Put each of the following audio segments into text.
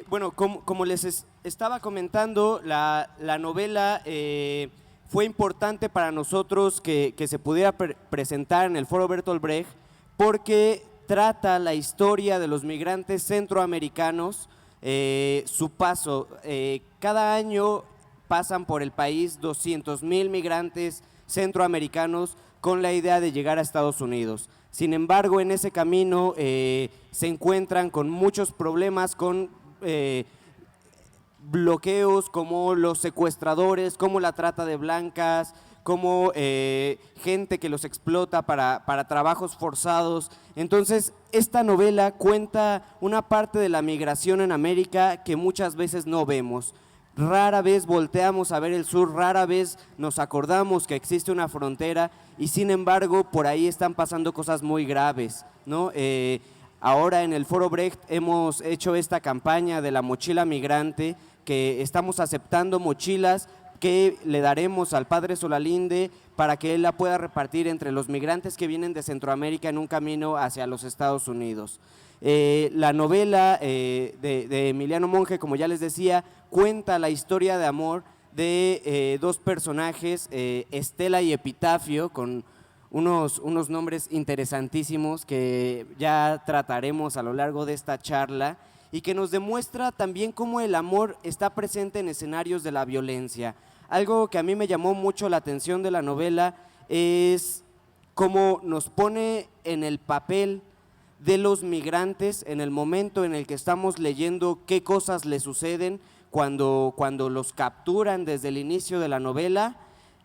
Bueno, como estaba comentando, la novela fue importante para nosotros que se pudiera presentar en el Foro Bertolt Brecht porque trata la historia de los migrantes centroamericanos, su paso. Cada año pasan por el país 200,000 migrantes centroamericanos con la idea de llegar a Estados Unidos. Sin embargo, en ese camino se encuentran con muchos problemas, con bloqueos como los secuestradores, como la trata de blancas, como gente que los explota para trabajos forzados. Entonces, esta novela cuenta una parte de la migración en América que muchas veces no vemos. Rara vez volteamos a ver el sur, rara vez nos acordamos que existe una frontera y sin embargo por ahí están pasando cosas muy graves, ¿no? Ahora en el Foro Brecht hemos hecho esta campaña de la mochila migrante, que estamos aceptando mochilas que le daremos al padre Solalinde para que él la pueda repartir entre los migrantes que vienen de Centroamérica en un camino hacia los Estados Unidos. La novela de Emiliano Monge, como ya les decía, cuenta la historia de amor de dos personajes, Estela y Epitafio, con unos nombres interesantísimos que ya trataremos a lo largo de esta charla y que nos demuestra también cómo el amor está presente en escenarios de la violencia. Algo que a mí me llamó mucho la atención de la novela es cómo nos pone en el papel de los migrantes en el momento en el que estamos leyendo qué cosas les suceden cuando los capturan desde el inicio de la novela,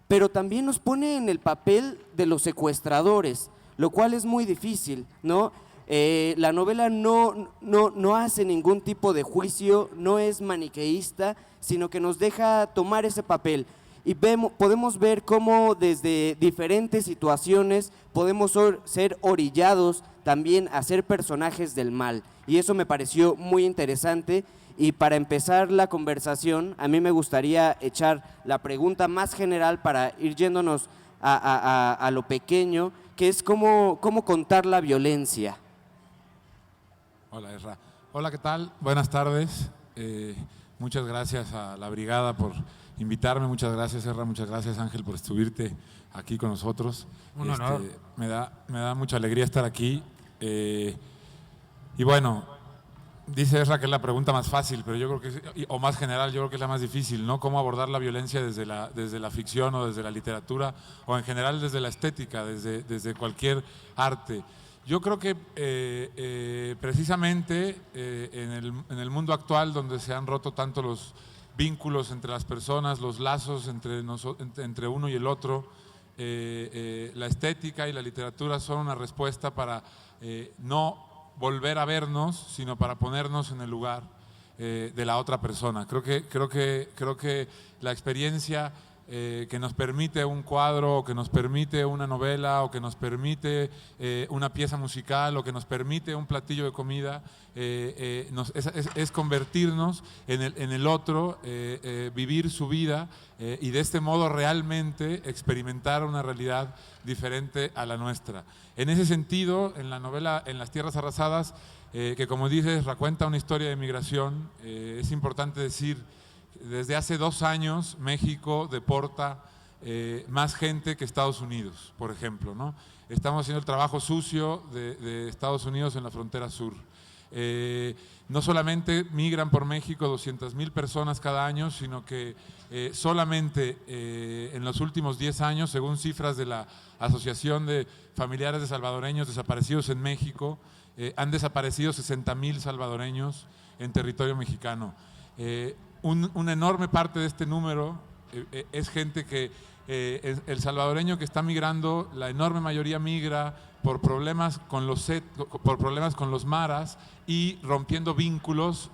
pero también nos pone en el papel de los secuestradores, lo cual es muy difícil, ¿no? La novela no hace ningún tipo de juicio, no es maniqueísta, sino que nos deja tomar ese papel. Y podemos ver cómo desde diferentes situaciones podemos ser orillados también a ser personajes del mal. Y eso me pareció muy interesante. Y para empezar la conversación, a mí me gustaría echar la pregunta más general para ir yéndonos a lo pequeño, que es cómo contar la violencia. Hola, Ezra. Hola, ¿qué tal? Buenas tardes. Muchas gracias a la brigada por invitarme. Muchas gracias, Ezra. Muchas gracias, Ángel, por estuvirte aquí con nosotros. Un honor. Me da mucha alegría estar aquí. Y bueno, dice Ezra que es la pregunta más fácil, pero yo creo que o más general, yo creo que es la más difícil, ¿no? Cómo abordar la violencia desde la ficción o desde la literatura o en general desde la estética, desde cualquier arte. Yo creo que precisamente en el mundo actual, donde se han roto tanto los vínculos entre las personas, los lazos entre uno y el otro, la estética y la literatura son una respuesta para no volver a vernos, sino para ponernos en el lugar de la otra persona. Creo que la experiencia que nos permite un cuadro, o que nos permite una novela, o que nos permite una pieza musical, o que nos permite un platillo de comida, es convertirnos en el otro, vivir su vida y de este modo realmente experimentar una realidad diferente a la nuestra. En ese sentido, en la novela En las tierras arrasadas, que como dices, recuenta una historia de migración, es importante decir, desde hace 2 años México deporta más gente que Estados Unidos, por ejemplo, ¿no? Estamos haciendo el trabajo sucio de Estados Unidos en la frontera sur. No solamente migran por México 200,000 personas cada año, sino que solamente en los últimos 10 años, según cifras de la Asociación de Familiares de Salvadoreños Desaparecidos en México, han desaparecido 60,000 salvadoreños en territorio mexicano. Una enorme parte de este número es gente que el salvadoreño que está migrando, la enorme mayoría migra por problemas con los maras y rompiendo vínculos,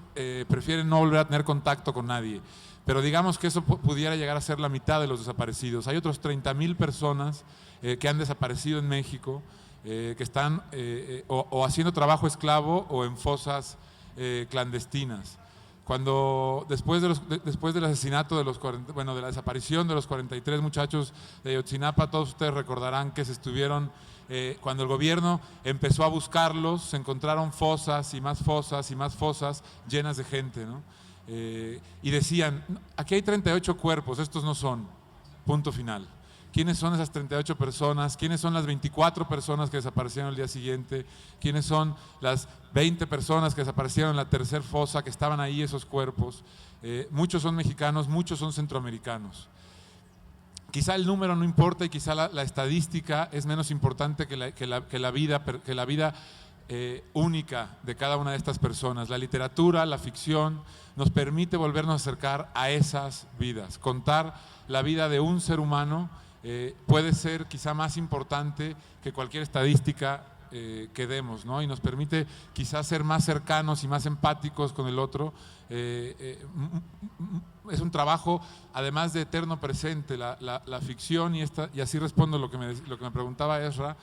prefieren no volver a tener contacto con nadie. Pero digamos que eso pudiera llegar a ser la mitad de los desaparecidos. Hay otros 30,000 personas que han desaparecido en México, que están o haciendo trabajo esclavo o en fosas clandestinas. Cuando después del asesinato de de la desaparición de los 43 muchachos de Ayotzinapa, todos ustedes recordarán que cuando el gobierno empezó a buscarlos, se encontraron fosas y más fosas y más fosas llenas de gente, ¿no? Y decían, aquí hay 38 cuerpos, estos no son, punto final. ¿Quiénes son esas 38 personas? ¿Quiénes son las 24 personas que desaparecieron el día siguiente? ¿Quiénes son las 20 personas que desaparecieron en la tercera fosa, que estaban ahí esos cuerpos? Muchos son mexicanos, muchos son centroamericanos. Quizá el número no importa y quizá la estadística es menos importante que la vida única de cada una de estas personas. La literatura, la ficción, nos permite volvernos a acercar a esas vidas. Contar la vida de un ser humano puede ser quizá más importante que cualquier estadística que demos, ¿no? Y nos permite quizá ser más cercanos y más empáticos con el otro. Es un trabajo, además de eterno presente, la ficción, y así respondo lo que me preguntaba Ezra,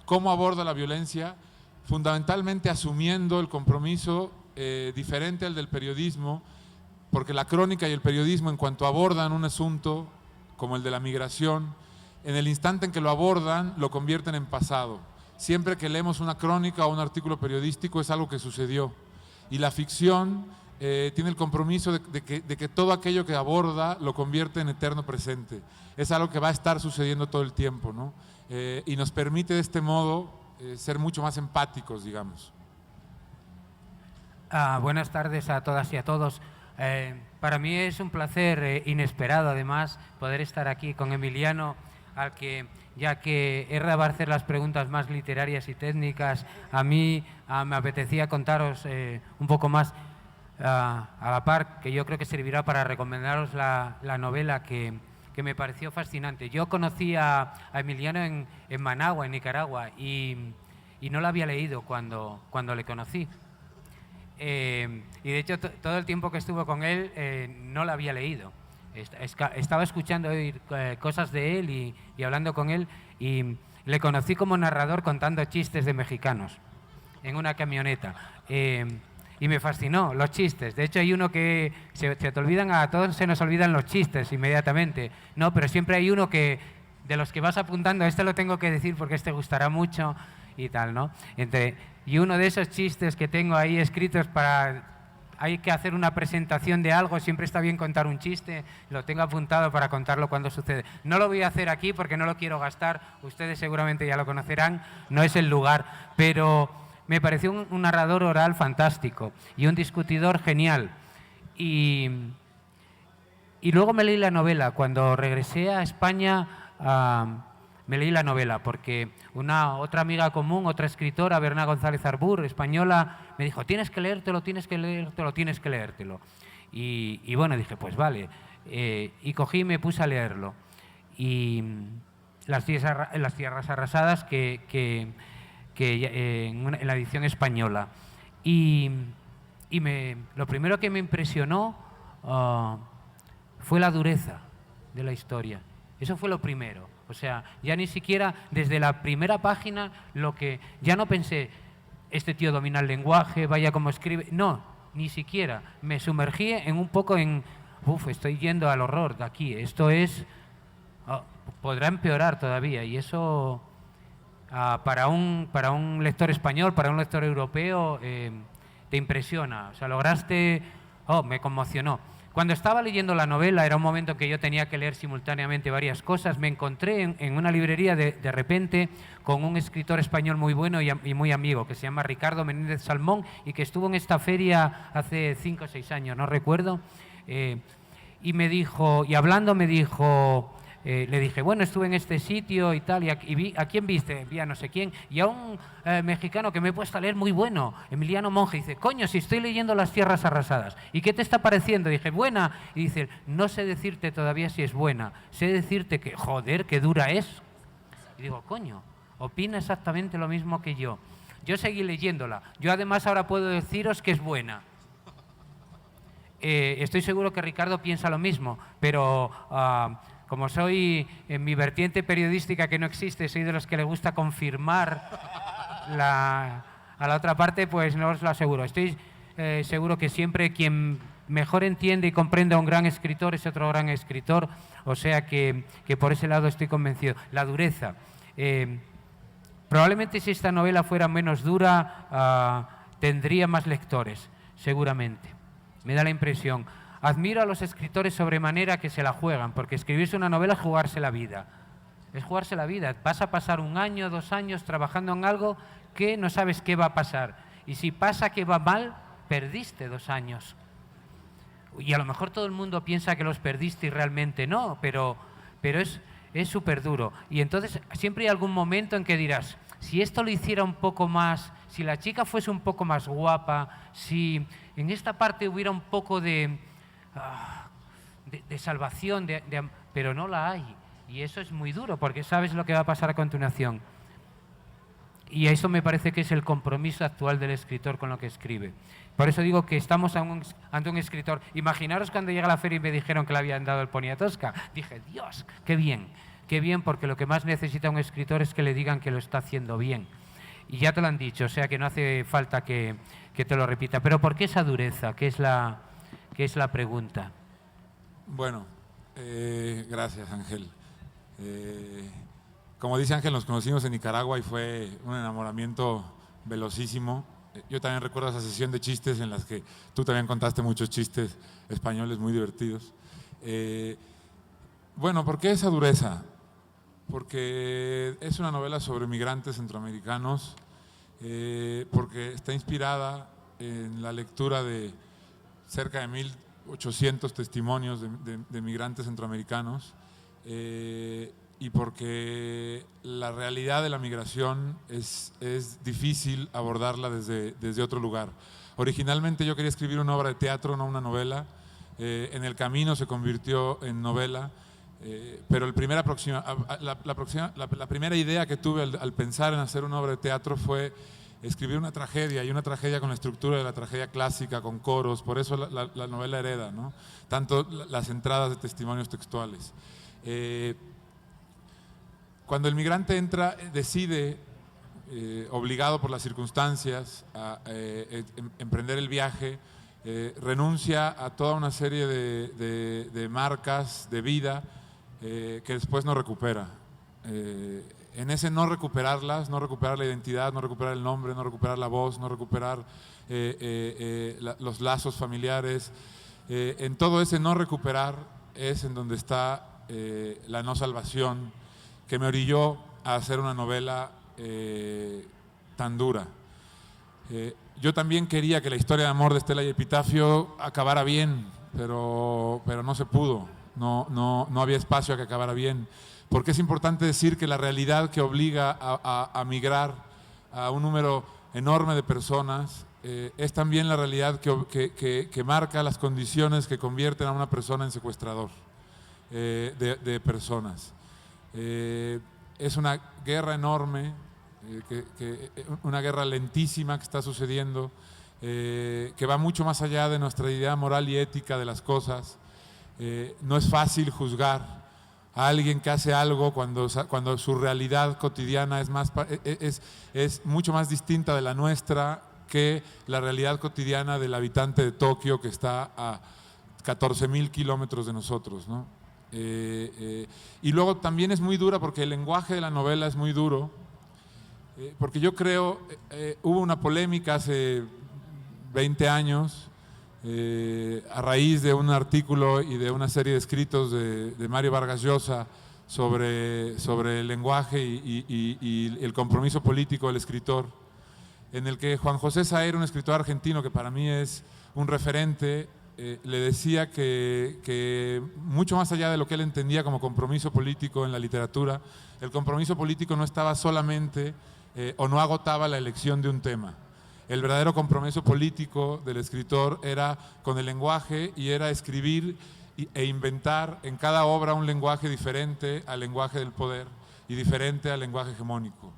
¿cómo aborda la violencia? Fundamentalmente asumiendo el compromiso diferente al del periodismo, porque la crónica y el periodismo, en cuanto abordan un asunto como el de la migración, en el instante en que lo abordan, lo convierten en pasado. Siempre que leemos una crónica o un artículo periodístico es algo que sucedió. Y la ficción tiene el compromiso de que todo aquello que aborda lo convierte en eterno presente. Es algo que va a estar sucediendo todo el tiempo, ¿no? Y nos permite de este modo ser mucho más empáticos, digamos. Buenas tardes a todas y a todos. Para mí es un placer inesperado, además, poder estar aquí con Emiliano, ya que Ezra va a hacer las preguntas más literarias y técnicas. A mí me apetecía contaros un poco más a la par, que yo creo que servirá para recomendaros la novela que me pareció fascinante. Yo conocí a Emiliano en Managua, en Nicaragua, y no la había leído cuando le conocí. Y de hecho todo el tiempo que estuve con él no la había leído. Estaba escuchando oír cosas de él y hablando con él, y le conocí como narrador contando chistes de mexicanos en una camioneta. Y me fascinó los chistes. De hecho hay uno que se te olvidan, a todos se nos olvidan los chistes inmediatamente, no, pero siempre hay uno que de los que vas apuntando, este lo tengo que decir porque este gustará mucho y tal, ¿no? Y uno de esos chistes que tengo ahí escritos hay que hacer una presentación de algo, siempre está bien contar un chiste, lo tengo apuntado para contarlo cuando sucede. No lo voy a hacer aquí porque no lo quiero gastar, ustedes seguramente ya lo conocerán, no es el lugar, pero me pareció un narrador oral fantástico y un discutidor genial. Y luego me leí la novela. Cuando regresé a España me leí la novela porque otra amiga común, otra escritora, Berna González Arbur, española, me dijo, tienes que leértelo, tienes que leértelo, tienes que leértelo. Y bueno, dije, pues vale. Y cogí y me puse a leerlo. Y Las tierras arrasadas, en la edición española. Y lo primero que me impresionó fue la dureza de la historia. Eso fue lo primero. O sea, ya ni siquiera desde la primera página ya no pensé, este tío domina el lenguaje, vaya como escribe. No, ni siquiera. Me sumergí estoy yendo al horror de aquí. Esto podrá empeorar todavía. Y eso, para un lector español, para un lector europeo, te impresiona. O sea, me conmocionó. Cuando estaba leyendo la novela, era un momento que yo tenía que leer simultáneamente varias cosas, me encontré en una librería de repente con un escritor español muy bueno y muy amigo, que se llama Ricardo Menéndez Salmón, y que estuvo en esta feria hace 5 o 6 años, no recuerdo, y me dijo, y hablando me dijo, le dije, bueno, estuve en este sitio y tal, y vi, ¿a quién viste? Vi a no sé quién, y a un mexicano que me he puesto a leer muy bueno, Emiliano Monge. Dice, coño, si estoy leyendo Las tierras arrasadas. ¿Y qué te está pareciendo? Dije, buena. Y dice, no sé decirte todavía si es buena, sé decirte que, joder, qué dura es. Y digo, coño, opina exactamente lo mismo que yo. Yo seguí leyéndola. Yo además ahora puedo deciros que es buena. Estoy seguro que Ricardo piensa lo mismo, pero como soy en mi vertiente periodística que no existe, soy de los que le gusta confirmar a la otra parte, pues no os lo aseguro. Estoy seguro que siempre quien mejor entiende y comprende a un gran escritor es otro gran escritor, o sea que por ese lado estoy convencido. La dureza. Probablemente si esta novela fuera menos dura, tendría más lectores, seguramente. Me da la impresión. Admiro a los escritores sobremanera que se la juegan, porque escribirse una novela es jugarse la vida. Es jugarse la vida. Vas a pasar 1 año, 2 años trabajando en algo que no sabes qué va a pasar. Y si pasa que va mal, perdiste 2 años. Y a lo mejor todo el mundo piensa que los perdiste y realmente no, pero es súper duro. Y entonces siempre hay algún momento en que dirás, si esto lo hiciera un poco más, si la chica fuese un poco más guapa, si en esta parte hubiera un poco de salvación, pero no la hay. Y eso es muy duro, porque sabes lo que va a pasar a continuación. Y eso me parece que es el compromiso actual del escritor con lo que escribe. Por eso digo que estamos ante un escritor. Imaginaros cuando llegué a la feria y me dijeron que le habían dado el Poniatowska. Dije, Dios, qué bien, porque lo que más necesita un escritor es que le digan que lo está haciendo bien. Y ya te lo han dicho, o sea que no hace falta que te lo repita. Pero ¿por qué esa dureza? ¿Qué es la pregunta? Bueno, gracias, Ángel. Como dice Ángel, nos conocimos en Nicaragua y fue un enamoramiento velocísimo. Yo también recuerdo esa sesión de chistes en las que tú también contaste muchos chistes españoles muy divertidos. Bueno, ¿por qué esa dureza? Porque es una novela sobre migrantes centroamericanos, porque está inspirada en la lectura de cerca de 1.800 testimonios de migrantes centroamericanos, y porque la realidad de la migración es difícil abordarla desde otro lugar. Originalmente yo quería escribir una obra de teatro, no una novela. En el camino se convirtió en novela, pero la primera idea que tuve al pensar en hacer una obra de teatro fue escribir una tragedia, y una tragedia con la estructura de la tragedia clásica, con coros. Por eso la novela hereda, ¿no? Tanto las entradas de testimonios textuales. Cuando el migrante decide, obligado por las circunstancias, a emprender el viaje, renuncia a toda una serie de marcas de vida que después no recupera. En ese no recuperarlas, no recuperar la identidad, no recuperar el nombre, no recuperar la voz, no recuperar los lazos familiares, en todo ese no recuperar es en donde está la no salvación, que me orilló a hacer una novela tan dura. Yo también quería que la historia de amor de Estela y Epitafio acabara bien, pero no se pudo, no había espacio a que acabara bien, porque es importante decir que la realidad que obliga a migrar a un número enorme de personas es también la realidad que marca las condiciones que convierten a una persona en secuestrador de personas. Es una guerra enorme, una guerra lentísima que está sucediendo, que va mucho más allá de nuestra idea moral y ética de las cosas. No es fácil juzgar a alguien que hace algo cuando su realidad cotidiana es mucho más distinta de la nuestra que la realidad cotidiana del habitante de Tokio, que está a 14.000 kilómetros de nosotros, ¿no? Y luego también es muy dura porque el lenguaje de la novela es muy duro, porque yo creo, hubo una polémica hace 20 años a raíz de un artículo y de una serie de escritos de Mario Vargas Llosa sobre el lenguaje y el compromiso político del escritor, en el que Juan José Saer, un escritor argentino que para mí es un referente, le decía que mucho más allá de lo que él entendía como compromiso político en la literatura, el compromiso político no estaba solamente o no agotaba la elección de un tema. El verdadero compromiso político del escritor era con el lenguaje, y era escribir e inventar en cada obra un lenguaje diferente al lenguaje del poder y diferente al lenguaje hegemónico.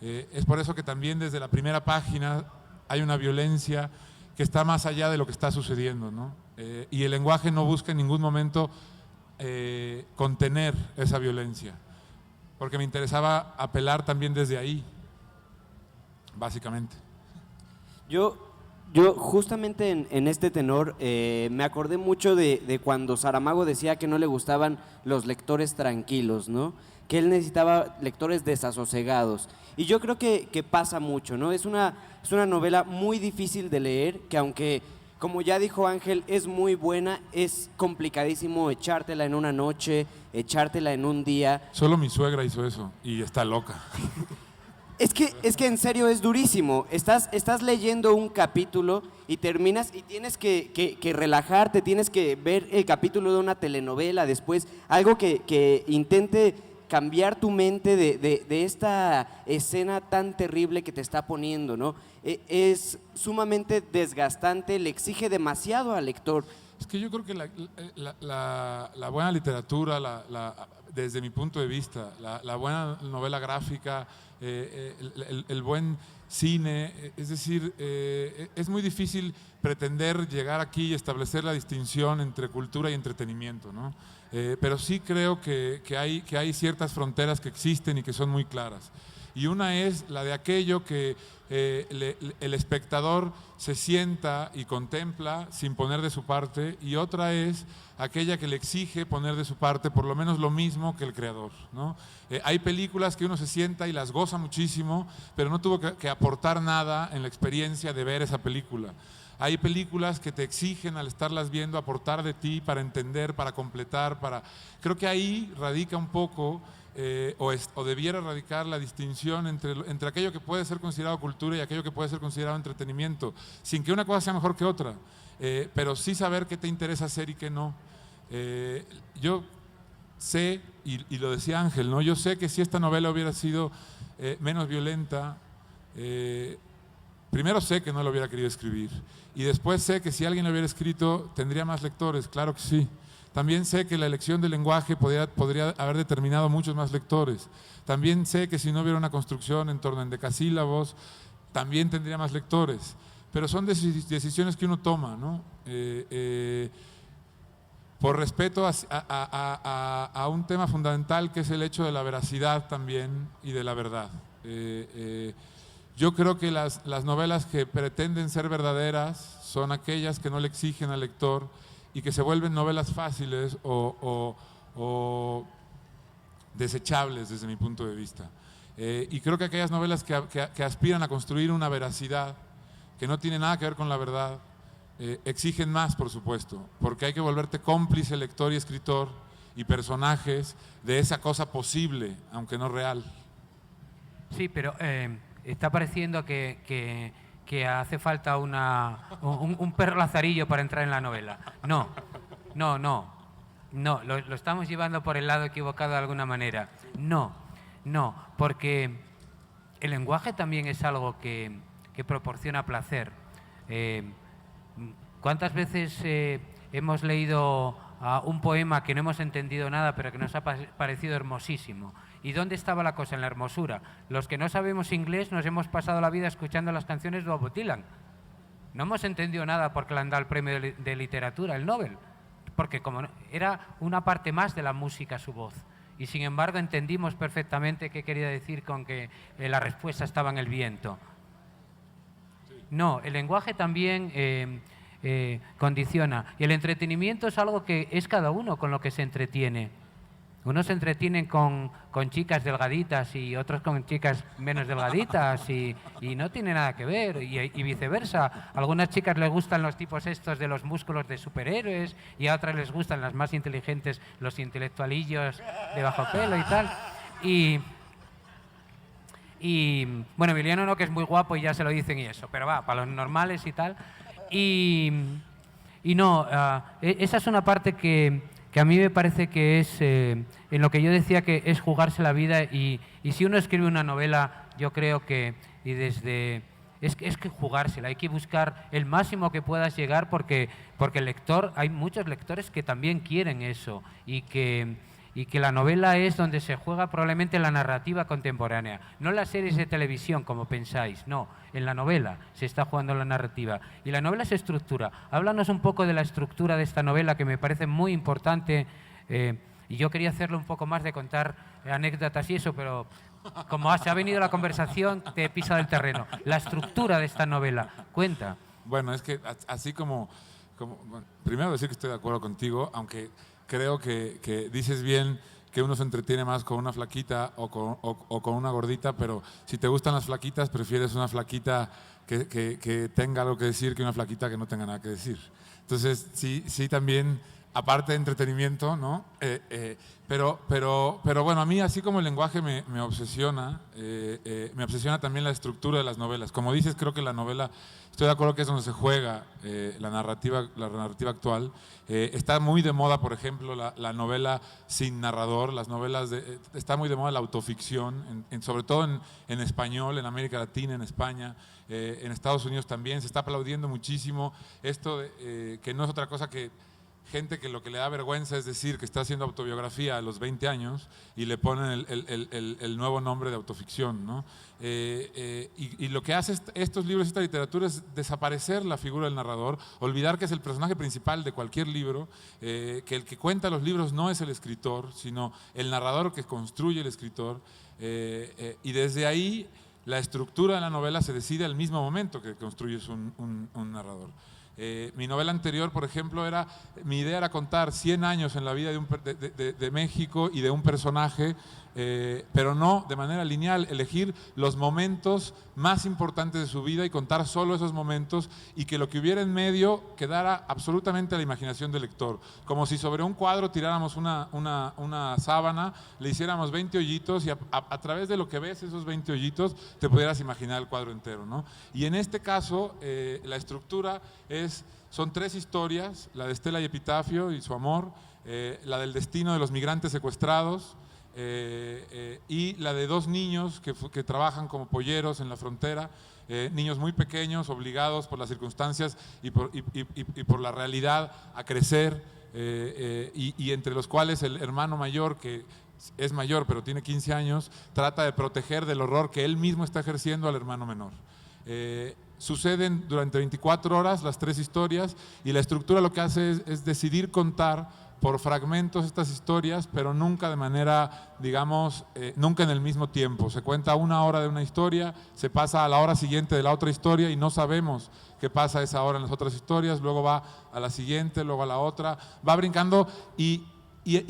Es por eso que también desde la primera página hay una violencia que está más allá de lo que está sucediendo, ¿no? Y el lenguaje no busca en ningún momento contener esa violencia, porque me interesaba apelar también desde ahí, básicamente. Yo Yo justamente en este tenor me acordé mucho de cuando Saramago decía que no le gustaban los lectores tranquilos, ¿no? Que él necesitaba lectores desasosegados. Y yo creo que pasa mucho, ¿no? Es una novela muy difícil de leer, que aunque, como ya dijo Ángel, es muy buena, es complicadísimo echártela en una noche, echártela en un día. Solo mi suegra hizo eso y está loca. Es que en serio es durísimo. Estás leyendo un capítulo y terminas y tienes que relajarte, tienes que ver el capítulo de una telenovela después, algo que intente cambiar tu mente de esta escena tan terrible que te está poniendo, ¿no? Es sumamente desgastante, le exige demasiado al lector. Es que yo creo que la buena literatura, desde mi punto de vista, la buena novela gráfica, el buen cine, es decir, es muy difícil pretender llegar aquí y establecer la distinción entre cultura y entretenimiento, ¿no? Pero sí creo que hay ciertas fronteras que existen y que son muy claras. Y una es la de aquello que el espectador se sienta y contempla sin poner de su parte, y otra es aquella que le exige poner de su parte por lo menos lo mismo que el creador, ¿no? Hay películas que uno se sienta y las goza muchísimo, pero no tuvo que aportar nada en la experiencia de ver esa película. Hay películas que te exigen al estarlas viendo aportar de ti para entender, para completar, Creo que ahí radica un poco o debiera radicar la distinción entre aquello que puede ser considerado cultura y aquello que puede ser considerado entretenimiento, sin que una cosa sea mejor que otra, pero sí saber qué te interesa hacer y qué no. Yo sé, y lo decía Ángel, ¿no? Yo sé que si esta novela hubiera sido menos violenta, primero sé que no lo hubiera querido escribir, y después sé que si alguien lo hubiera escrito tendría más lectores, claro que sí. También sé que la elección del lenguaje podría haber determinado muchos más lectores. También sé que si no hubiera una construcción en torno a endecasílabos, también tendría más lectores. Pero son decisiones que uno toma, ¿no? Por respeto a un tema fundamental que es el hecho de la veracidad también y de la verdad. Yo creo que las novelas que pretenden ser verdaderas son aquellas que no le exigen al lector y que se vuelven novelas fáciles o desechables desde mi punto de vista. Y creo que aquellas novelas que aspiran a construir una veracidad que no tiene nada que ver con la verdad, exigen más, por supuesto, porque hay que volverte cómplice, lector y escritor y personajes de esa cosa posible, aunque no real. Sí, pero está pareciendo que hace falta un perro lazarillo para entrar en la novela. No, lo estamos llevando por el lado equivocado de alguna manera. No, porque el lenguaje también es algo que proporciona placer. ¿Cuántas veces hemos leído un poema que no hemos entendido nada, pero que nos ha parecido hermosísimo? ¿Y dónde estaba la cosa? En la hermosura. Los que no sabemos inglés nos hemos pasado la vida escuchando las canciones de Bob Dylan. No hemos entendido nada porque le han dado el premio de literatura, el Nobel, porque como era una parte más de la música su voz. Y sin embargo entendimos perfectamente qué quería decir con que la respuesta estaba en el viento. No, el lenguaje también condiciona. Y el entretenimiento es algo que es cada uno con lo que se entretiene. Unos se entretienen con chicas delgaditas y otros con chicas menos delgaditas y no tiene nada que ver, y viceversa. A algunas chicas les gustan los tipos estos de los músculos de superhéroes y a otras les gustan las más inteligentes, los intelectualillos de bajo pelo y tal. Y bueno, Emiliano no, que es muy guapo y ya se lo dicen y eso, pero va, para los normales y tal. Y no, esa es una parte que a mí me parece que es en lo que yo decía que es jugarse la vida, y si uno escribe una novela, yo creo que es que jugársela, hay que buscar el máximo que puedas llegar porque el lector, hay muchos lectores que también quieren eso, y que la novela es donde se juega probablemente la narrativa contemporánea, no las series de televisión como pensáis, no, en la novela se está jugando la narrativa, y la novela se estructura. Háblanos un poco de la estructura de esta novela, que me parece muy importante, y yo quería hacerlo un poco más de contar anécdotas y eso, pero como se ha venido la conversación, te he pisado el terreno. La estructura de esta novela, cuenta. Bueno, es que así como bueno, primero decir que estoy de acuerdo contigo, aunque creo que dices bien que uno se entretiene más con una flaquita o con una gordita, pero si te gustan las flaquitas, prefieres una flaquita que tenga algo que decir que una flaquita que no tenga nada que decir. Entonces, sí también, aparte de entretenimiento, ¿no? Pero bueno, a mí así como el lenguaje me obsesiona también la estructura de las novelas. Como dices, creo que la novela, estoy de acuerdo que es donde se juega la narrativa actual. Está muy de moda, por ejemplo, la novela sin narrador, está muy de moda la autoficción, sobre todo en español, en América Latina, en España, en Estados Unidos también. Se está aplaudiendo muchísimo esto que no es otra cosa que gente que lo que le da vergüenza es decir que está haciendo autobiografía a los 20 años y le ponen el nuevo nombre de autoficción, ¿no? Y lo que hace estos libros, esta literatura, es desaparecer la figura del narrador, olvidar que es el personaje principal de cualquier libro, que el que cuenta los libros no es el escritor, sino el narrador que construye el escritor, y desde ahí la estructura de la novela se decide al mismo momento que construyes un narrador. Mi novela anterior, por ejemplo, mi idea era contar 100 años en la vida de México y de un personaje, pero no de manera lineal, elegir los momentos más importantes de su vida y contar solo esos momentos, y que lo que hubiera en medio quedara absolutamente a la imaginación del lector, como si sobre un cuadro tiráramos una sábana, le hiciéramos 20 hoyitos y a través de lo que ves esos 20 hoyitos te pudieras imaginar el cuadro entero, ¿no? Y en este caso la estructura son 3 historias: la de Estela y Epitafio y su amor, la del destino de los migrantes secuestrados, y la de 2 niños que trabajan como polleros en la frontera, niños muy pequeños, obligados por las circunstancias y por la realidad a crecer, y entre los cuales el hermano mayor, que es mayor pero tiene 15 años, trata de proteger del horror que él mismo está ejerciendo al hermano menor. Suceden durante 24 horas las 3 historias, y la estructura lo que hace es decidir contar por fragmentos estas historias, pero nunca de manera, digamos, nunca en el mismo tiempo. Se cuenta 1 hora de una historia, se pasa a la hora siguiente de la otra historia y no sabemos qué pasa a esa hora en las otras historias, luego va a la siguiente, luego a la otra, va brincando, y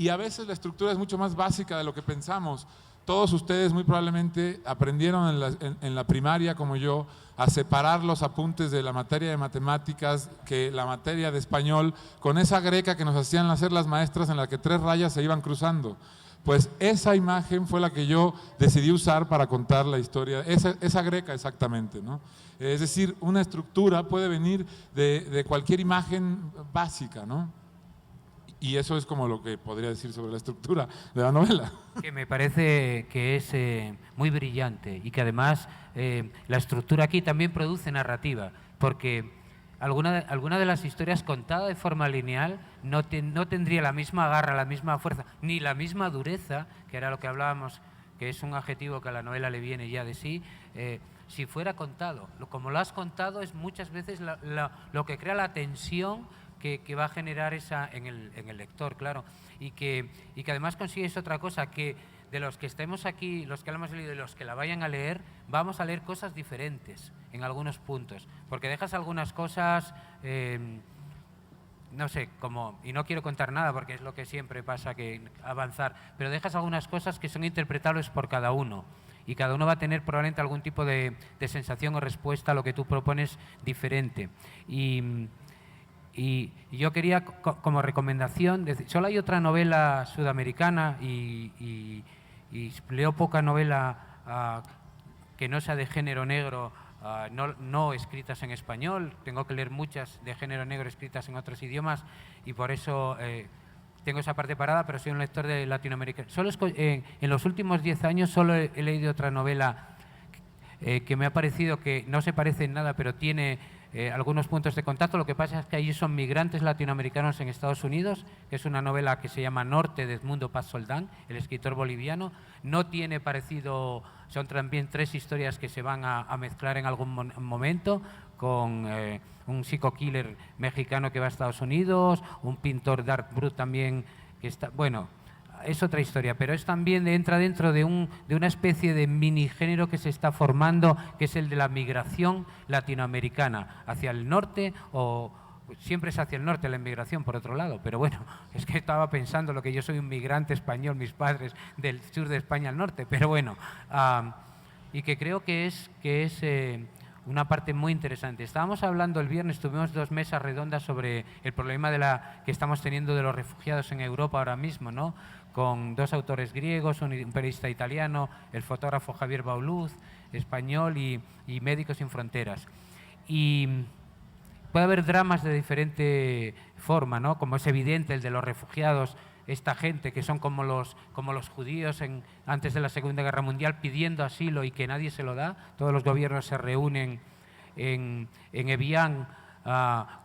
a veces la estructura es mucho más básica de lo que pensamos. Todos ustedes muy probablemente aprendieron en la primaria, como yo, a separar los apuntes de la materia de matemáticas que la materia de español, con esa greca que nos hacían hacer las maestras, en la que 3 rayas se iban cruzando. Pues esa imagen fue la que yo decidí usar para contar la historia, esa greca exactamente, ¿no? Es decir, una estructura puede venir de cualquier imagen básica, ¿no? Y eso es como lo que podría decir sobre la estructura de la novela. Que me parece que es muy brillante, y que además la estructura aquí también produce narrativa, porque alguna de las historias contada de forma lineal no tendría la misma garra, la misma fuerza, ni la misma dureza, que era lo que hablábamos, que es un adjetivo que a la novela le viene ya de sí, si fuera contado. Como lo has contado es muchas veces lo que crea la tensión que va a generar en el lector, claro, y que además consigues otra cosa, que de los que estemos aquí, los que la hemos leído y los que la vayan a leer, vamos a leer cosas diferentes en algunos puntos, porque dejas algunas cosas, no sé, y no quiero contar nada porque es lo que siempre pasa, que avanzar, pero dejas algunas cosas que son interpretables por cada uno, y cada uno va a tener probablemente algún tipo de sensación o respuesta a lo que tú propones diferente. Y yo quería, como recomendación, solo hay otra novela sudamericana y leo poca novela que no sea de género negro, no escritas en español. Tengo que leer muchas de género negro escritas en otros idiomas, y por eso tengo esa parte parada, pero soy un lector de Latinoamérica. En los últimos 10 años solo he leído otra novela que me ha parecido que no se parece en nada, pero tiene algunos puntos de contacto. Lo que pasa es que allí son migrantes latinoamericanos en Estados Unidos, que es una novela que se llama Norte, de Edmundo Paz Soldán, el escritor boliviano. No tiene parecido, son también 3 historias que se van a mezclar en algún momento, con un psico-killer mexicano que va a Estados Unidos, un pintor dark brut también que está, bueno, es otra historia, pero es también entra dentro de una especie de minigénero que se está formando, que es el de la migración latinoamericana hacia el norte, o siempre es hacia el norte la inmigración, por otro lado, pero bueno, es que estaba pensando lo que yo soy un migrante español, mis padres del sur de España al norte, pero bueno, y que creo que es una parte muy interesante. Estábamos hablando el viernes, tuvimos 2 mesas redondas sobre el problema que estamos teniendo de los refugiados en Europa ahora mismo, ¿no? Con 2 autores griegos, un periodista italiano, el fotógrafo Javier Bauluz, español, y Médicos Sin Fronteras. Y puede haber dramas de diferente forma, ¿no? Como es evidente el de los refugiados, esta gente que son como los judíos antes de la Segunda Guerra Mundial pidiendo asilo y que nadie se lo da. Todos los gobiernos se reúnen en Evian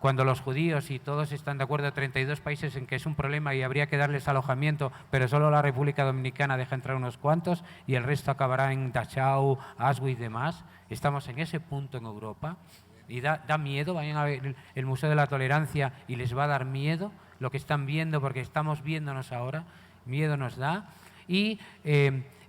cuando los judíos, y todos están de acuerdo, 32 países, en que es un problema y habría que darles alojamiento, pero solo la República Dominicana deja entrar unos cuantos y el resto acabará en Dachau, Auschwitz y demás. Estamos en ese punto en Europa y da miedo. Vayan a ver el Museo de la Tolerancia y les va a dar miedo lo que están viendo, porque estamos viéndonos ahora, miedo nos da. Y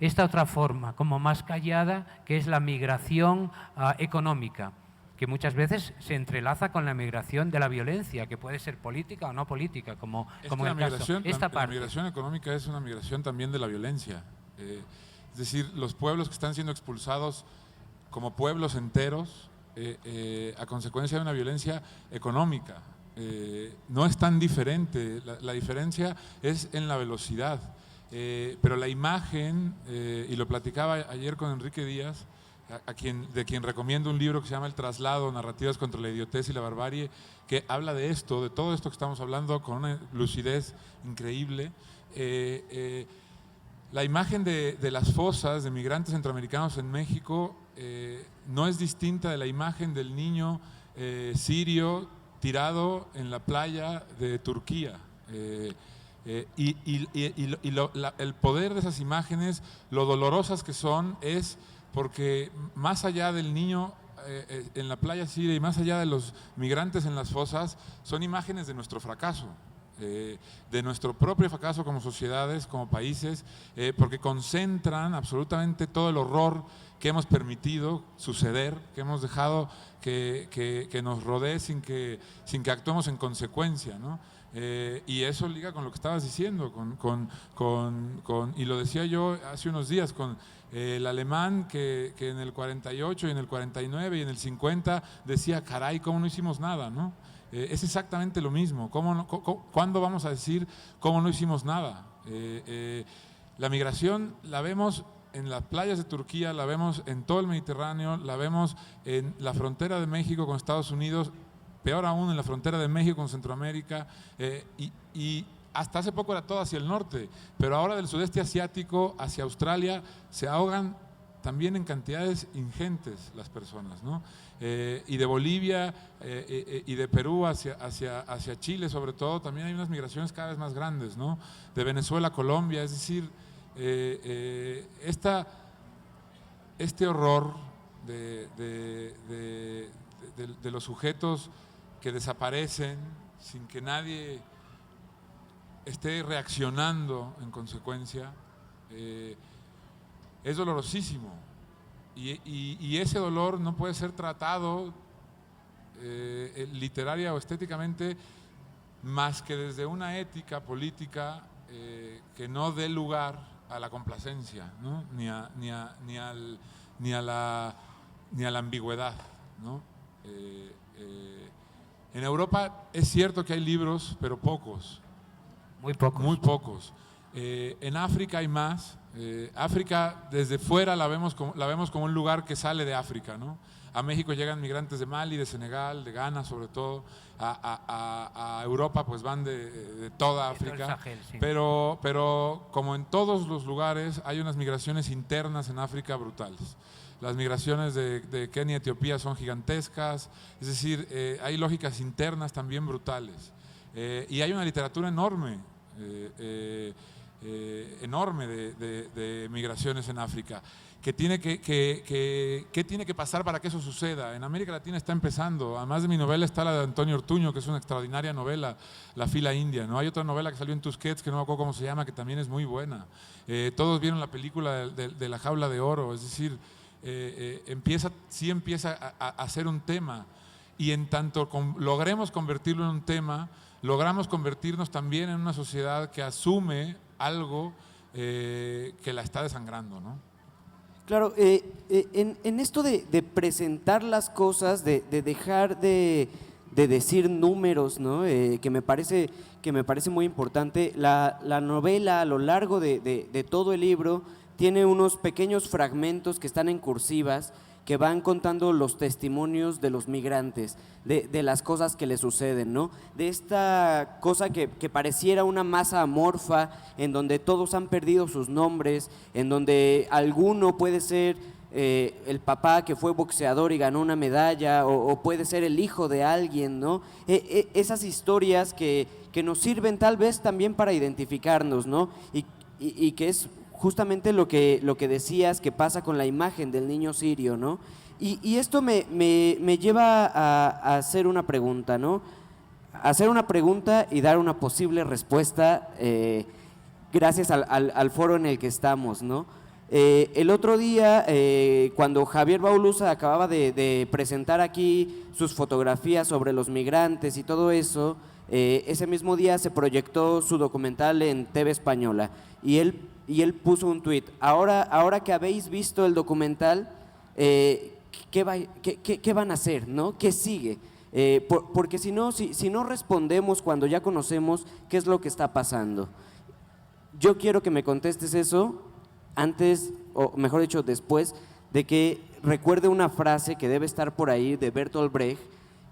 esta otra forma, como más callada, que es la migración económica, que muchas veces se entrelaza con la migración de la violencia, que puede ser política o no política, como en el caso. La migración económica es una migración también de la violencia. Es decir, los pueblos que están siendo expulsados como pueblos enteros a consecuencia de una violencia económica. No es tan diferente, la diferencia es en la velocidad, pero la imagen, y lo platicaba ayer con Enrique Díaz, de quien recomiendo un libro que se llama El Traslado, Narrativas contra la Idiotez y la Barbarie, que habla de esto, de todo esto que estamos hablando con una lucidez increíble. La imagen de las fosas de migrantes centroamericanos en México no es distinta de la imagen del niño sirio tirado en la playa de Turquía. El poder de esas imágenes, lo dolorosas que son, es porque más allá del niño en la playa siria y más allá de los migrantes en las fosas, son imágenes de nuestro fracaso. De nuestro propio fracaso como sociedades, como países, porque concentran absolutamente todo el horror que hemos permitido suceder, que hemos dejado que nos rodee sin que actuemos en consecuencia, ¿no? Y eso liga con lo que estabas diciendo, y lo decía yo hace unos días, con el alemán que en el 48 y en el 49 y en el 50 decía, caray, ¿cómo no hicimos nada?, ¿no? Es exactamente lo mismo. ¿Cuándo vamos a decir cómo no hicimos nada? La migración la vemos en las playas de Turquía, la vemos en todo el Mediterráneo, la vemos en la frontera de México con Estados Unidos, peor aún en la frontera de México con Centroamérica, y hasta hace poco era todo hacia el norte, pero ahora del sudeste asiático hacia Australia se ahogan también en cantidades ingentes las personas, ¿no? Y de Bolivia y de Perú hacia Chile, sobre todo, también hay unas migraciones cada vez más grandes, ¿no? De Venezuela a Colombia, es decir, este horror de los sujetos que desaparecen sin que nadie esté reaccionando en consecuencia, es dolorosísimo, y ese dolor no puede ser tratado literaria o estéticamente más que desde una ética política que no dé lugar a la complacencia, ¿no? ni a la ambigüedad, ¿no? En Europa es cierto que hay libros, pero pocos. Muy pocos. Muy pocos. En África hay más. África desde fuera la vemos como un lugar que sale de África, ¿no? A México llegan migrantes de Mali, de Senegal, de Ghana sobre todo. A Europa pues van de toda África. Todo el Sahel, sí. Pero como en todos los lugares hay unas migraciones internas en África brutales. Las migraciones de Kenia y Etiopía son gigantescas, es decir, hay lógicas internas también brutales. Y hay una literatura enorme, enorme de migraciones en África. ¿Qué tiene que pasar para que eso suceda? En América Latina está empezando. Además de mi novela está la de Antonio Ortuño, que es una extraordinaria novela, La fila india, ¿no? Hay otra novela que salió en Tusquets, que no me acuerdo cómo se llama, que también es muy buena. Todos vieron la película de La jaula de oro, es decir, empieza a ser un tema. Y en tanto logremos convertirlo en un tema, logramos convertirnos también en una sociedad que asume algo que la está desangrando, ¿no? Claro, en esto de presentar las cosas, de dejar de decir números, ¿no? Que me parece muy importante, la novela a lo largo de todo el libro tiene unos pequeños fragmentos que están en cursivas, que van contando los testimonios de los migrantes, de las cosas que les suceden, ¿no? De esta cosa que pareciera una masa amorfa, en donde todos han perdido sus nombres, en donde alguno puede ser el papá que fue boxeador y ganó una medalla, o puede ser el hijo de alguien, ¿no? Esas historias que nos sirven tal vez también para identificarnos, ¿no? Y que es justamente lo que decías que pasa con la imagen del niño sirio, ¿no? Y esto me lleva a hacer una pregunta, ¿no? Hacer una pregunta y dar una posible respuesta gracias al foro en el que estamos, ¿no? El otro día, cuando Javier Bauluza acababa de presentar aquí sus fotografías sobre los migrantes y todo eso, ese mismo día se proyectó su documental en TV Española y él puso un tuit: ahora que habéis visto el documental, ¿qué van a hacer, ¿no? ¿Qué sigue? Porque si no respondemos cuando ya conocemos qué es lo que está pasando. Yo quiero que me contestes eso antes, o mejor dicho, después de que recuerde una frase que debe estar por ahí de Bertolt Brecht,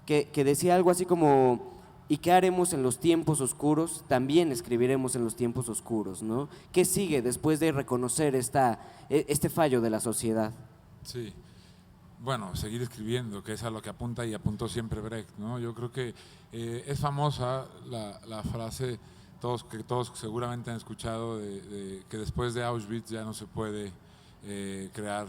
que decía algo así como: ¿y qué haremos en los tiempos oscuros? También escribiremos en los tiempos oscuros, ¿no? ¿Qué sigue después de reconocer este fallo de la sociedad? Sí, bueno, seguir escribiendo, que es a lo que apunta y apuntó siempre Brecht, ¿no? Yo creo que es famosa la frase que todos seguramente han escuchado, de que después de Auschwitz ya no se puede crear,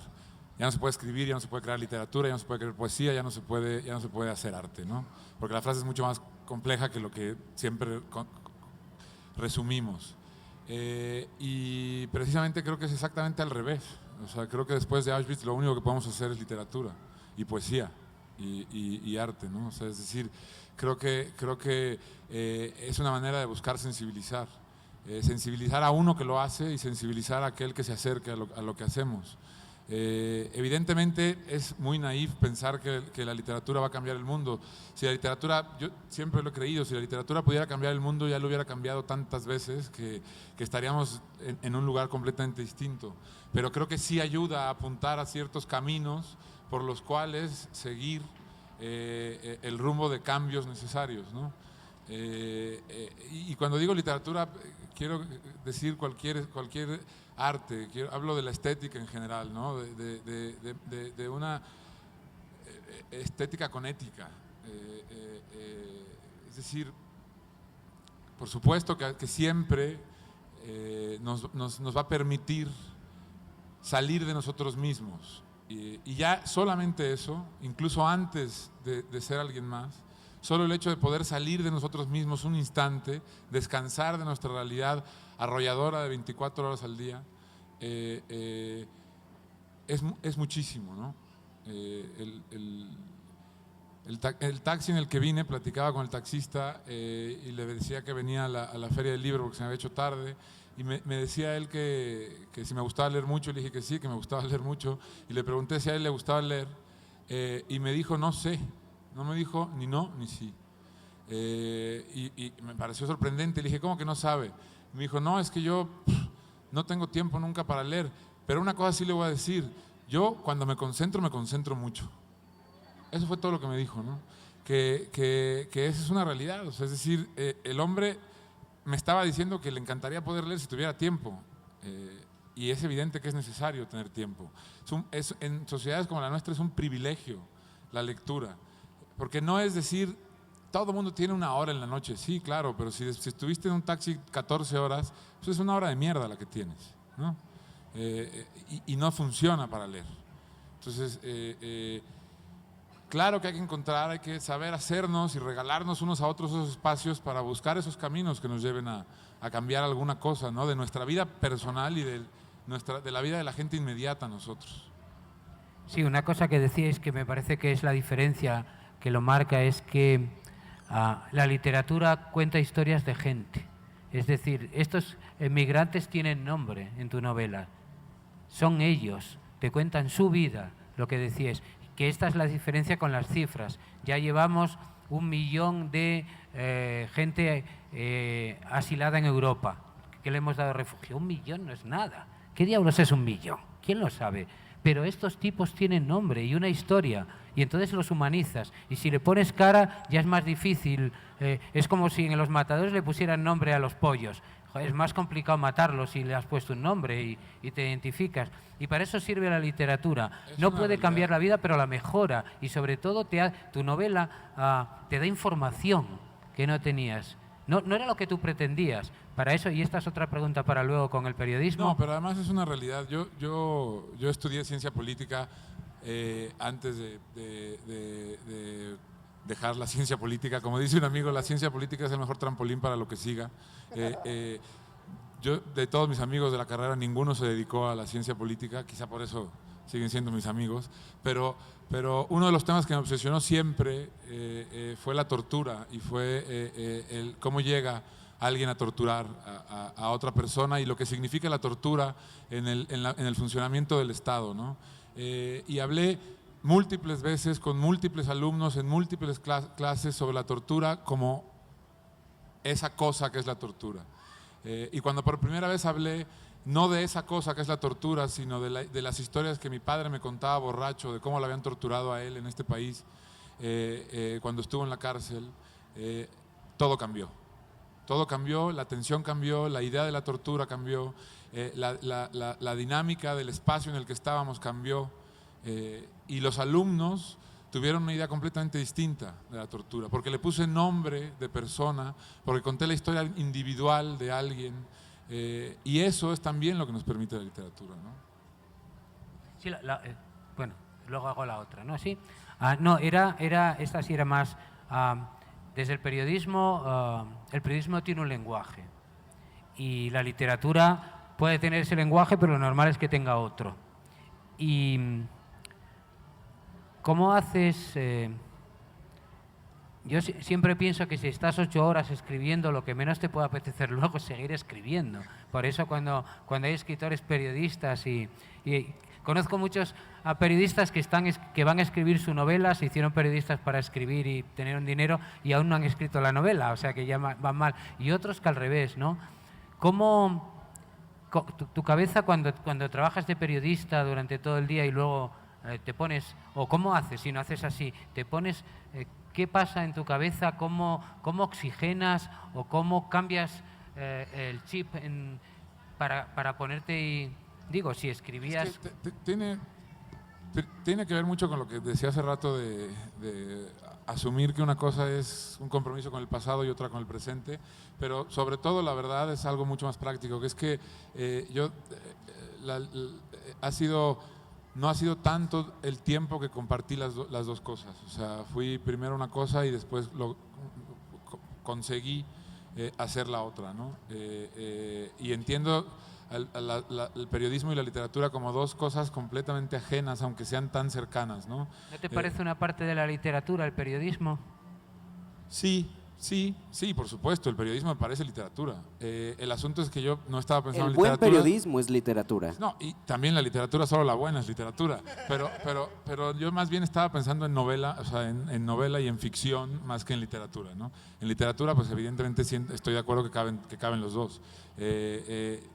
ya no se puede escribir, ya no se puede crear literatura, ya no se puede crear poesía, ya no se puede hacer arte, ¿no? Porque la frase es mucho más compleja que lo que siempre resumimos. Y precisamente creo que es exactamente al revés. O sea, creo que después de Auschwitz lo único que podemos hacer es literatura y poesía y arte, ¿no? O sea, es decir, creo que es una manera de buscar sensibilizar. Sensibilizar a uno que lo hace y sensibilizar a aquel que se acerque a lo que hacemos. Evidentemente es muy naif pensar que la literatura va a cambiar el mundo. Si la literatura, yo siempre lo he creído, si la literatura pudiera cambiar el mundo, ya lo hubiera cambiado tantas veces que estaríamos en un lugar completamente distinto. Pero creo que sí ayuda a apuntar a ciertos caminos por los cuales seguir el rumbo de cambios necesarios, ¿no? Y cuando digo literatura, quiero decir cualquier arte, hablo de la estética en general, ¿no? De una estética con ética. Es decir, por supuesto que siempre nos va a permitir salir de nosotros mismos. Y ya solamente eso, incluso antes de ser alguien más, solo el hecho de poder salir de nosotros mismos un instante, descansar de nuestra realidad arrolladora de 24 horas al día, es muchísimo, ¿no? El taxi en el que vine, platicaba con el taxista y le decía que venía a la Feria del Libro porque se me había hecho tarde, y me decía él que si me gustaba leer mucho. Le dije que sí, que me gustaba leer mucho, y le pregunté si a él le gustaba leer, y me dijo no sé. No me dijo ni no ni sí. Y me pareció sorprendente. Le dije, ¿cómo que no sabe? Me dijo, no, es que yo no tengo tiempo nunca para leer. Pero una cosa sí le voy a decir: yo cuando me concentro mucho. Eso fue todo lo que me dijo, ¿no? Que esa es una realidad. O sea, es decir, el hombre me estaba diciendo que le encantaría poder leer si tuviera tiempo. Y es evidente que es necesario tener tiempo. En sociedades como la nuestra es un privilegio la lectura. Porque no es decir, todo el mundo tiene una hora en la noche. Sí, claro, pero si estuviste en un taxi 14 horas, pues es una hora de mierda la que tienes, ¿no? y no funciona para leer. Entonces, claro que hay que encontrar, hay que saber hacernos y regalarnos unos a otros esos espacios para buscar esos caminos que nos lleven a cambiar alguna cosa, ¿no? De nuestra vida personal y de la vida de la gente inmediata a nosotros. Sí, una cosa que decíais que me parece que es la diferencia que lo marca es que la literatura cuenta historias de gente. Es decir, estos migrantes tienen nombre en tu novela. Son ellos, te cuentan su vida, lo que decíais. Que esta es la diferencia con las cifras. Ya llevamos 1 millón de gente asilada en Europa, que le hemos dado refugio. 1 millón no es nada. ¿Qué diablos es 1 millón? ¿Quién lo sabe? Pero estos tipos tienen nombre y una historia, y entonces los humanizas. Y si le pones cara, ya es más difícil. Es como si en los matadores le pusieran nombre a los pollos. Es más complicado matarlos si le has puesto un nombre y te identificas. Y para eso sirve la literatura. No puede cambiar la vida, pero la mejora. Y sobre todo tu novela te da información que no tenías. No era lo que tú pretendías. Para eso, y esta es otra pregunta para luego con el periodismo. No, pero además es una realidad. Yo estudié ciencia política antes de dejar la ciencia política. Como dice un amigo, la ciencia política es el mejor trampolín para lo que siga. Yo, de todos mis amigos de la carrera, ninguno se dedicó a la ciencia política, quizá por eso siguen siendo mis amigos, pero uno de los temas que me obsesionó siempre fue la tortura y fue el cómo llega alguien a torturar a otra persona y lo que significa la tortura en el funcionamiento del Estado, ¿no? Y hablé múltiples veces con múltiples alumnos en múltiples clases sobre la tortura como esa cosa que es la tortura. Y cuando por primera vez hablé no de esa cosa que es la tortura, sino de las historias que mi padre me contaba borracho, de cómo lo habían torturado a él en este país cuando estuvo en la cárcel, todo cambió. Todo cambió, la tensión cambió, la idea de la tortura cambió, la dinámica del espacio en el que estábamos cambió, y los alumnos tuvieron una idea completamente distinta de la tortura, porque le puse nombre de persona, porque conté la historia individual de alguien, y eso es también lo que nos permite la literatura, ¿no? Sí, bueno, luego hago la otra, ¿no? Sí. No, esta sí era más... desde el periodismo tiene un lenguaje y la literatura puede tener ese lenguaje, pero lo normal es que tenga otro. Y ¿cómo haces? Yo siempre pienso que si estás 8 horas escribiendo, lo que menos te puede apetecer luego es seguir escribiendo. Por eso cuando hay escritores periodistas y conozco muchos periodistas que van a escribir su novela, se hicieron periodistas para escribir y tener un dinero y aún no han escrito la novela, o sea que ya van mal. Y otros que al revés, ¿no? ¿Cómo tu cabeza cuando trabajas de periodista durante todo el día y luego te pones, o cómo haces, si no haces así, te pones, ¿qué pasa en tu cabeza? ¿Cómo oxigenas o cómo cambias el chip para ponerte y... Digo, si escribías... Es que tiene que ver mucho con lo que decía hace rato de asumir que una cosa es un compromiso con el pasado y otra con el presente, pero sobre todo la verdad es algo mucho más práctico, que es que no ha sido tanto el tiempo que compartí las dos cosas. O sea, fui primero una cosa y después conseguí hacer la otra, ¿no? Y entiendo el periodismo y la literatura como dos cosas completamente ajenas, aunque sean tan cercanas, ¿no? ¿No te parece una parte de la literatura, el periodismo? Sí, por supuesto, el periodismo me parece literatura. El asunto es que yo no estaba pensando en literatura. El buen literatura. periodismo es literatura. No, y también la literatura, solo la buena es literatura. Pero yo más bien estaba pensando en novela, o sea, en novela y en ficción más que en literatura, ¿no? En literatura, pues evidentemente estoy de acuerdo que caben los dos.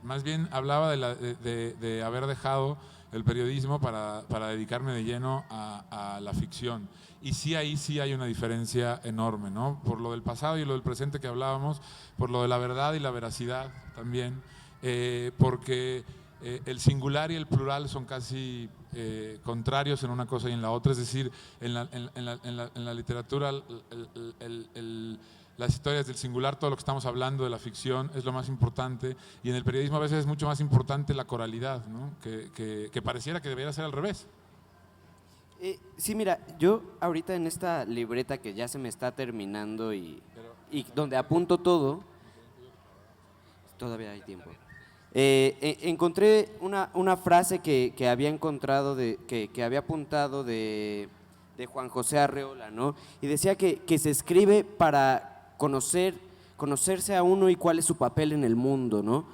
Más bien hablaba de haber dejado el periodismo para dedicarme de lleno a la ficción. Y sí, ahí sí hay una diferencia enorme, ¿no? Por lo del pasado y lo del presente que hablábamos, por lo de la verdad y la veracidad también, porque el singular y el plural son casi contrarios en una cosa y en la otra. Es decir, en la literatura las historias del singular, todo lo que estamos hablando de la ficción es lo más importante, y en el periodismo a veces es mucho más importante la coralidad, ¿no? que pareciera que debería ser al revés. Sí, mira, yo ahorita en esta libreta que ya se me está terminando y donde apunto todo, todavía hay tiempo. Encontré una frase que había encontrado, que había apuntado de Juan José Arreola, ¿no? Y decía que se escribe para conocerse a uno y cuál es su papel en el mundo, ¿no?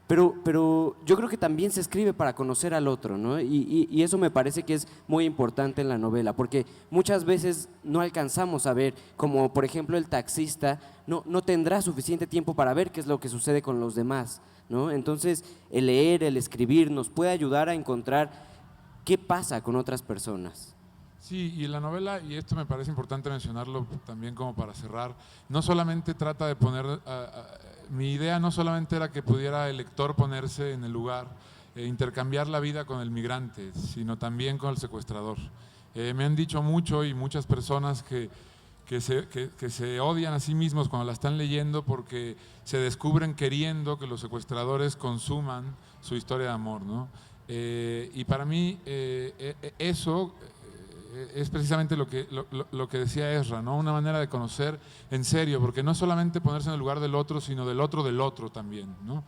Pero yo creo que también se escribe para conocer al otro, ¿no? Y eso me parece que es muy importante en la novela, porque muchas veces no alcanzamos a ver, como por ejemplo el taxista no tendrá suficiente tiempo para ver qué es lo que sucede con los demás, ¿no? Entonces, el leer, el escribir nos puede ayudar a encontrar qué pasa con otras personas. Sí, y la novela, y esto me parece importante mencionarlo también como para cerrar, no solamente trata de poner, mi idea no solamente era que pudiera el lector ponerse en el lugar, intercambiar la vida con el migrante, sino también con el secuestrador. Me han dicho mucho y muchas personas que se odian a sí mismos cuando la están leyendo porque se descubren queriendo que los secuestradores consuman su historia de amor, ¿no? Y para mí eso es precisamente lo que decía Ezra, ¿no? Una manera de conocer en serio, porque no solamente ponerse en el lugar del otro, sino del otro también, ¿no?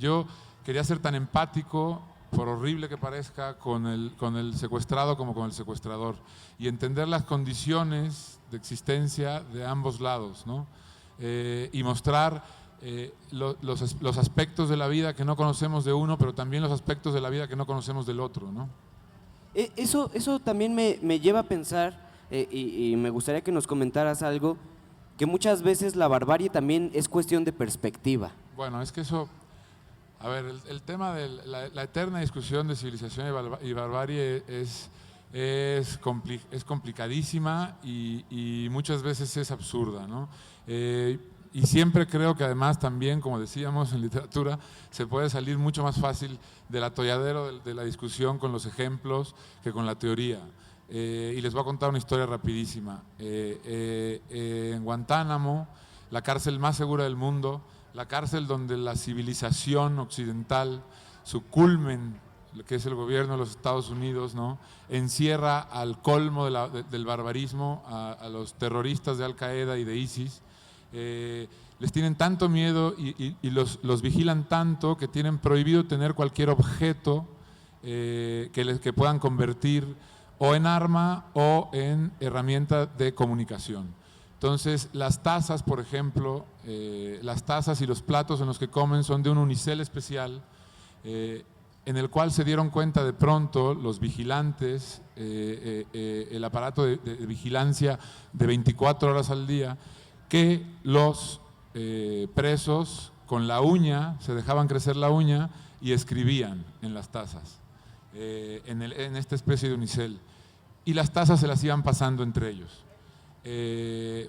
Yo quería ser tan empático, por horrible que parezca, con el secuestrado como con el secuestrador, y entender las condiciones de existencia de ambos lados, ¿no? Y mostrar los aspectos de la vida que no conocemos de uno, pero también los aspectos de la vida que no conocemos del otro, ¿no? Eso también me lleva a pensar, y me gustaría que nos comentaras algo, que muchas veces la barbarie también es cuestión de perspectiva. Bueno, es que eso, a ver, el tema de la eterna discusión de civilización y barbarie es complicadísima y muchas veces es absurda, ¿no? Y siempre creo que además también, como decíamos en literatura, se puede salir mucho más fácil del atolladero de la discusión con los ejemplos que con la teoría. Y les voy a contar una historia rapidísima. En Guantánamo, la cárcel más segura del mundo, la cárcel donde la civilización occidental, su culmen, que es el gobierno de los Estados Unidos, ¿no?, encierra al colmo del barbarismo a los terroristas de Al Qaeda y de ISIS. Les tienen tanto miedo y los vigilan tanto que tienen prohibido tener cualquier objeto que puedan convertir o en arma o en herramienta de comunicación. Entonces, las tazas, por ejemplo, las tazas y los platos en los que comen son de un unicel especial, en el cual se dieron cuenta de pronto los vigilantes, el aparato de vigilancia de 24 horas al día, que los presos con la uña, se dejaban crecer la uña y escribían en las tazas, en esta especie de unicel. Y las tazas se las iban pasando entre ellos.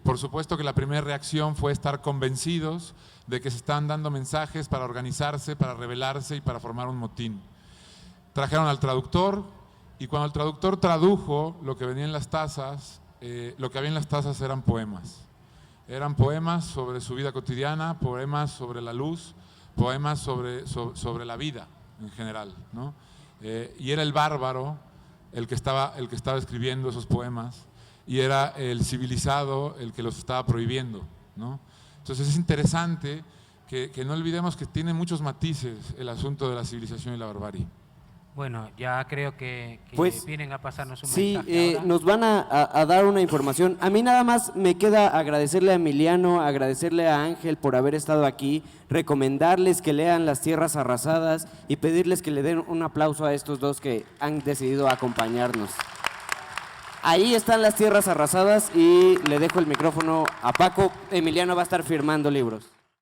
Por supuesto que la primera reacción fue estar convencidos de que se estaban dando mensajes para organizarse, para rebelarse y para formar un motín. Trajeron al traductor y cuando el traductor tradujo lo que venía en las tazas, lo que había en las tazas eran poemas. Eran poemas sobre su vida cotidiana, poemas sobre la luz, poemas sobre la vida en general, ¿no? Y era el bárbaro el que estaba escribiendo esos poemas y era el civilizado el que los estaba prohibiendo, ¿no? Entonces es interesante que no olvidemos que tiene muchos matices el asunto de la civilización y la barbarie. Bueno, ya creo que Pues, vienen a pasarnos un sí, mensaje ahora. nos van a dar una información. A mí nada más me queda agradecerle a Emiliano, agradecerle a Ángel por haber estado aquí, recomendarles que lean Las Tierras Arrasadas y pedirles que le den un aplauso a estos dos que han decidido acompañarnos. Ahí están Las Tierras Arrasadas y le dejo el micrófono a Paco. Emiliano va a estar firmando libros.